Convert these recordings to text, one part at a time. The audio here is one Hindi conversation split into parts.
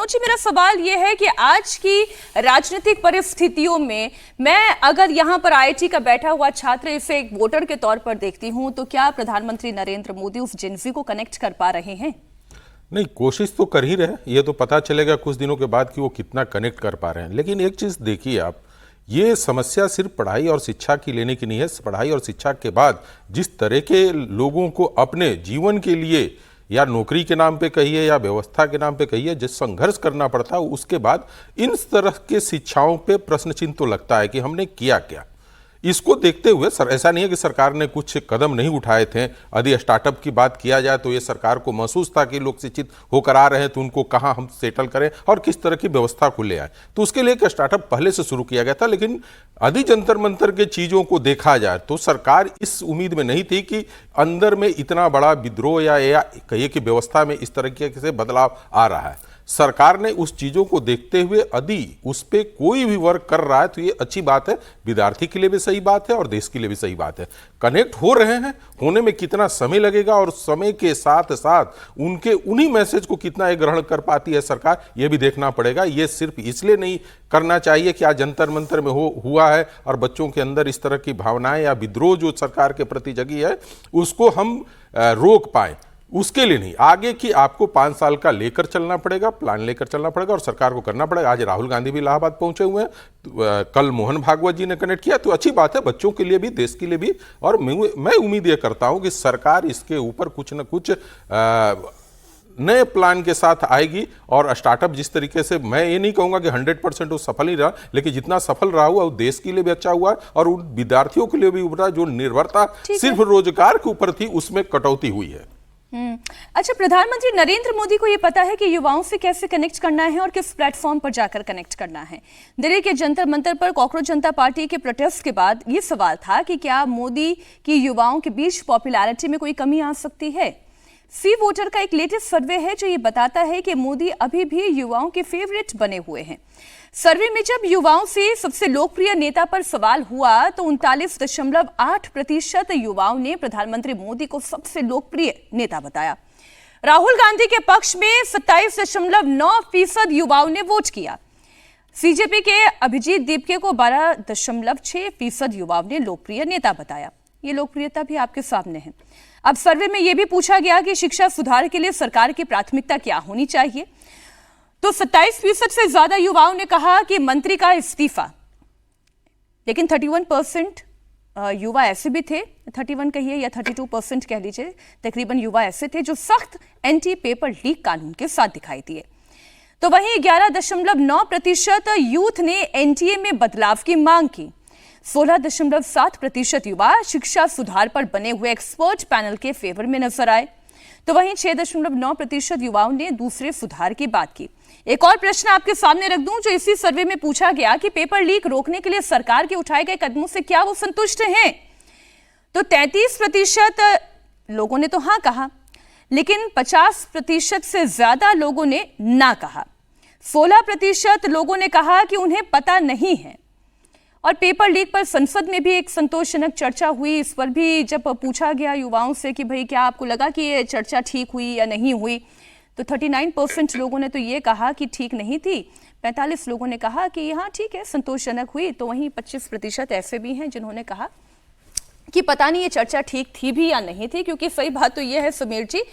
मनोज जी, मेरा सवाल ये है कि आज की राजनीतिक परिस्थितियों में मैं अगर यहाँ पर आईआईटी का बैठा हुआ छात्र इसे एक वोटर के तौर पर देखती हूँ, तो क्या प्रधानमंत्री नरेंद्र मोदी उस जेनजी को कनेक्ट कर पा रहे हैं? नहीं, कोशिश तो कर ही रहे। ये तो पता चलेगा कुछ दिनों के बाद कि वो कितना कनेक्ट कर पा रहे हैं। लेकिन एक चीज़ देखिए आप, ये समस्या सिर्फ पढ़ाई और शिक्षा की लेने की नहीं है। पढ़ाई और शिक्षा के बाद जिस तरह के लोगों को अपने जीवन के लिए या नौकरी के नाम पे कहिए या व्यवस्था के नाम पे कहिए जिस संघर्ष करना पड़ता है, उसके बाद इन तरह के शिक्षाओं पे प्रश्न चिन्ह तो लगता है कि हमने किया क्या। इसको देखते हुए ऐसा नहीं है कि सरकार ने कुछ कदम नहीं उठाए थे। यदि स्टार्टअप की बात किया जाए तो ये सरकार को महसूस था कि लोग शिक्षित होकर आ रहे हैं, तो उनको कहाँ हम सेटल करें और किस तरह की व्यवस्था को ले आए, तो उसके लिए एक स्टार्टअप पहले से शुरू किया गया था। लेकिन यदि जंतर मंतर के चीज़ों को देखा जाए तो सरकार इस उम्मीद में नहीं थी कि अंदर में इतना बड़ा विद्रोह या कहिए कि व्यवस्था में इस तरीके से बदलाव आ रहा है। सरकार ने उस चीज़ों को देखते हुए यदि उस पर कोई भी वर्क कर रहा है तो ये अच्छी बात है। विद्यार्थी के लिए भी सही बात है और देश के लिए भी सही बात है। कनेक्ट हो रहे हैं, होने में कितना समय लगेगा और समय के साथ साथ उनके उन्हीं मैसेज को कितना ये ग्रहण कर पाती है सरकार, ये भी देखना पड़ेगा। ये सिर्फ इसलिए नहीं करना चाहिए कि आज जंतर मंतर में हुआ है और बच्चों के अंदर इस तरह की भावनाएं या विद्रोह जो सरकार के प्रति जगी है उसको हम रोक पाएं, उसके लिए नहीं। आगे की आपको 5 साल का लेकर चलना पड़ेगा, प्लान लेकर चलना पड़ेगा और सरकार को करना पड़ेगा। आज राहुल गांधी भी इलाहाबाद पहुंचे हुए हैं, कल मोहन भागवत जी ने कनेक्ट किया, तो अच्छी बात है बच्चों के लिए भी, देश के लिए भी। और मैं उम्मीद ये करता हूं कि सरकार इसके ऊपर कुछ न कुछ नए प्लान के साथ आएगी। और स्टार्टअप जिस तरीके से, मैं ये नहीं कहूंगा कि 100% वो सफल ही रहा, लेकिन जितना सफल रहा हुआ वो देश के लिए भी अच्छा हुआ और उन विद्यार्थियों के लिए भी उभरा जो निर्भरता सिर्फ रोजगार के ऊपर थी, उसमें कटौती हुई है। अच्छा, प्रधानमंत्री नरेंद्र मोदी को यह पता है कि युवाओं से कैसे कनेक्ट करना है और किस प्लेटफॉर्म पर जाकर कनेक्ट करना है। दिल्ली के जंतर मंतर पर कॉकरोच जनता पार्टी के प्रोटेस्ट के बाद यह सवाल था कि क्या मोदी की युवाओं के बीच पॉपुलैरिटी में कोई कमी आ सकती है। सी वोटर का एक लेटेस्ट सर्वे है जो ये बताता है कि मोदी अभी भी युवाओं के फेवरेट बने हुए हैं। सर्वे में जब युवाओं से सबसे लोकप्रिय नेता पर सवाल हुआ तो 39.8% युवाओं ने प्रधानमंत्री मोदी को सबसे लोकप्रिय नेता बताया। राहुल गांधी के पक्ष में 27.9% युवाओं ने वोट किया। सीजेपी के अभिजीत दीपके को 12.6% युवाओं ने लोकप्रिय नेता बताया। ये लोकप्रियता भी आपके सामने है। अब सर्वे में यह भी पूछा गया कि शिक्षा सुधार के लिए सरकार की प्राथमिकता क्या होनी चाहिए, तो 27% से ज्यादा युवाओं ने कहा कि मंत्री का इस्तीफा। लेकिन 31% युवा ऐसे भी थे, 31 कहिए या 32% कह लीजिए, तकरीबन युवा ऐसे थे जो सख्त एंटी पेपर लीक कानून के साथ दिखाई दिए। तो वहीं 11.9% यूथ ने एनटीए में बदलाव की मांग की। 16.7% युवा शिक्षा सुधार पर बने हुए एक्सपर्ट पैनल के फेवर में नजर आए। तो वहीं 6.9% युवाओं ने दूसरे सुधार की बात की। एक और प्रश्न आपके सामने रख दूं जो इसी सर्वे में पूछा गया कि पेपर लीक रोकने के लिए सरकार के उठाए गए कदमों से क्या वो संतुष्ट हैं, तो 33% लोगों ने तो हां कहा, लेकिन 50% से ज्यादा लोगों ने ना कहा। 16% लोगों ने कहा कि उन्हें पता नहीं है। और पेपर लीक पर संसद में भी एक संतोषजनक चर्चा हुई। इस पर भी जब पूछा गया युवाओं से कि भाई क्या आपको लगा कि ये चर्चा ठीक हुई या नहीं हुई, तो 39% लोगों ने तो ये कहा कि ठीक नहीं थी, 45 लोगों ने कहा कि हाँ ठीक है, संतोषजनक हुई। तो वहीं 25% ऐसे भी हैं जिन्होंने कहा कि पता नहीं ये चर्चा ठीक थी भी या नहीं थी। क्योंकि सही बात तो ये है समीर जी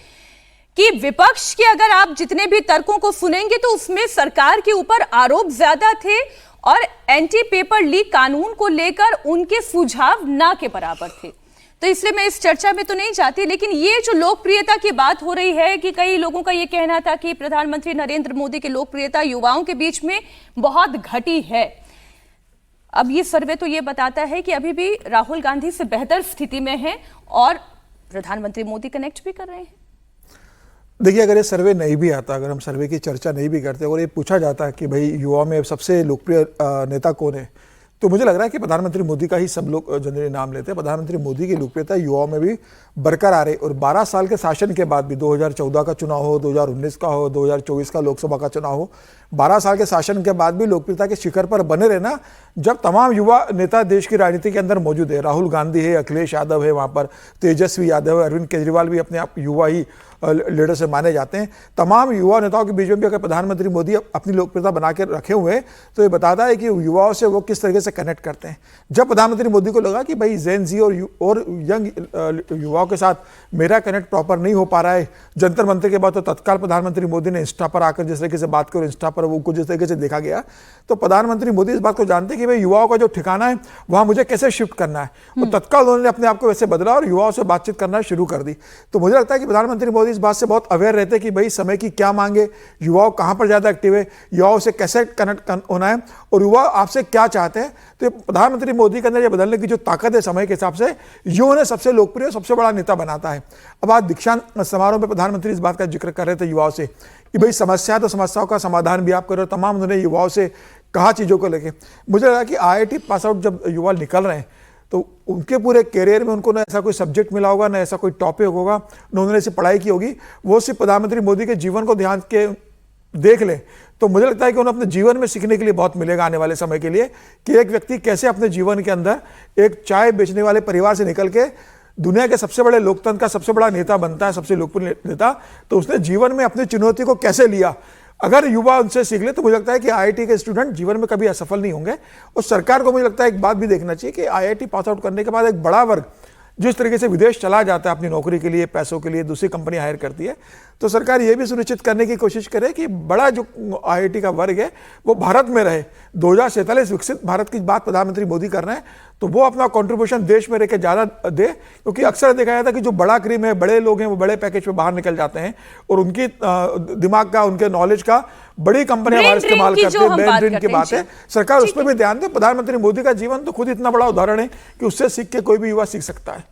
कि विपक्ष के अगर आप जितने भी तर्कों को सुनेंगे तो उसमें सरकार के ऊपर आरोप ज्यादा थे और एंटी पेपर लीक कानून को लेकर उनके सुझाव ना के बराबर थे। तो इसलिए मैं इस चर्चा में तो नहीं जाती। लेकिन ये जो लोकप्रियता की बात हो रही है कि कई लोगों का ये कहना था कि प्रधानमंत्री नरेंद्र मोदी की लोकप्रियता युवाओं के बीच में बहुत घटी है। अब ये सर्वे तो ये बताता है कि अभी भी राहुल गांधी से बेहतर स्थिति में है और प्रधानमंत्री मोदी कनेक्ट भी कर रहे हैं। देखिए, अगर ये सर्वे नहीं भी आता, अगर हम सर्वे की चर्चा नहीं भी करते और ये पूछा जाता है कि भाई युवा में सबसे लोकप्रिय नेता कौन है, तो मुझे लग रहा है कि प्रधानमंत्री मोदी का ही सब लोग जनरली नाम लेते हैं। प्रधानमंत्री मोदी की लोकप्रियता युवाओं में भी बरकरार है और 12 साल के शासन के बाद भी, 2014 का चुनाव हो, 2019 का हो, 2024 का लोकसभा का चुनाव हो, 12 साल के शासन के बाद भी लोकप्रियता के शिखर पर बने रहना, जब तमाम युवा नेता देश की राजनीति के अंदर मौजूद है। राहुल गांधी है, अखिलेश यादव है, वहाँ पर तेजस्वी यादव है, अरविंद केजरीवाल भी अपने आप युवा ही लीडर से माने जाते हैं। तमाम युवा नेताओं के बीच में भी अगर प्रधानमंत्री मोदी अपनी लोकप्रियता बना के रखे हुए हैं तो ये बताता है कि युवाओं से वो किस तरीके से कनेक्ट करते हैं। जब प्रधानमंत्री मोदी को लगा कि भाई जेन जी और यंग युवाओं के साथ मेरा कनेक्ट प्रॉपर नहीं हो पा रहा है, जंतर मंतर के बाद तो तत्काल प्रधानमंत्री मोदी ने इंस्टा पर आकर जिस तरीके से बात करो, इंस्टा पर वो कुछ जिस तरीके से देखा गया, तो प्रधानमंत्री मोदी इस बात को जानते हैं कि भाई युवाओं का जो ठिकाना है वहां मुझे कैसे शिफ्ट करना है, और तत्काल उन्होंने अपने आप को वैसे बदला और युवाओं से बातचीत करना शुरू कर दी। तो मुझे लगता है कि प्रधानमंत्री मोदी इस बात से बहुत अवेयर रहते हैं कि भाई समय की क्या मांगे, युवाओं कहां पर ज्यादा एक्टिव है, युवाओं से कैसे कनेक्ट होना है और युवा आपसे क्या चाहते हैं। तो प्रधानमंत्री मोदी के अंदर ये बदलने की जो ताकत है समय के हिसाब से, ये उन्हें सबसे लोकप्रिय सबसे बड़ा नेता बनाता है। अब आज दीक्षांत समारोह में प्रधानमंत्री इस बात का जिक्र कर रहे थे युवाओं से कि भाई समस्या तो समस्याओं का समाधान भी आप करो, तमाम उन्होंने युवाओं से कहा चीज़ों को लेके। मुझे लगा कि IIT पास आउट जब युवा निकल रहे हैं तो उनके पूरे करियर में उनको ना ऐसा कोई सब्जेक्ट मिला होगा, ना ऐसा कोई टॉपिक होगा, ना उन्होंने ऐसी पढ़ाई की होगी, वो सिर्फ प्रधानमंत्री मोदी के जीवन को ध्यान के देख ले तो मुझे लगता है कि उन्हें अपने जीवन में सीखने के लिए बहुत मिलेगा आने वाले समय के लिए, कि एक व्यक्ति कैसे अपने जीवन के अंदर एक चाय बेचने वाले परिवार से निकल के दुनिया के सबसे बड़े लोकतंत्र का सबसे बड़ा नेता बनता है, सबसे लोकप्रिय नेता। तो उसने जीवन में अपनी चुनौती को कैसे लिया, अगर युवा उनसे सीख ले तो मुझे लगता है कि IIT के स्टूडेंट जीवन में कभी असफल नहीं होंगे। और सरकार को मुझे लगता है एक बात भी देखना चाहिए कि IIT पास आउट करने के बाद एक बड़ा वर्ग जिस तरीके से विदेश चला जाता है अपनी नौकरी के लिए, पैसों के लिए, दूसरी कंपनी हायर करती है, तो सरकार ये भी सुनिश्चित करने की कोशिश करे कि बड़ा जो IIT का वर्ग है वो भारत में रहे। 2047 विकसित भारत की बात प्रधानमंत्री मोदी कर रहे हैं, तो वो अपना कंट्रीब्यूशन देश में रह के ज़्यादा दे, क्योंकि अक्सर देखा जाता है कि जो बड़ा क्रीम है, बड़े लोग हैं, वो बड़े पैकेज पे बाहर निकल जाते हैं और उनकी दिमाग का, उनके नॉलेज का बड़ी कंपनियां बाहर इस्तेमाल करती है। ब्रेन ड्रेन की बात है, सरकार उस पर भी ध्यान दे। प्रधानमंत्री मोदी का जीवन तो खुद इतना बड़ा उदाहरण है कि उससे सीख के कोई भी युवा सीख सकता है।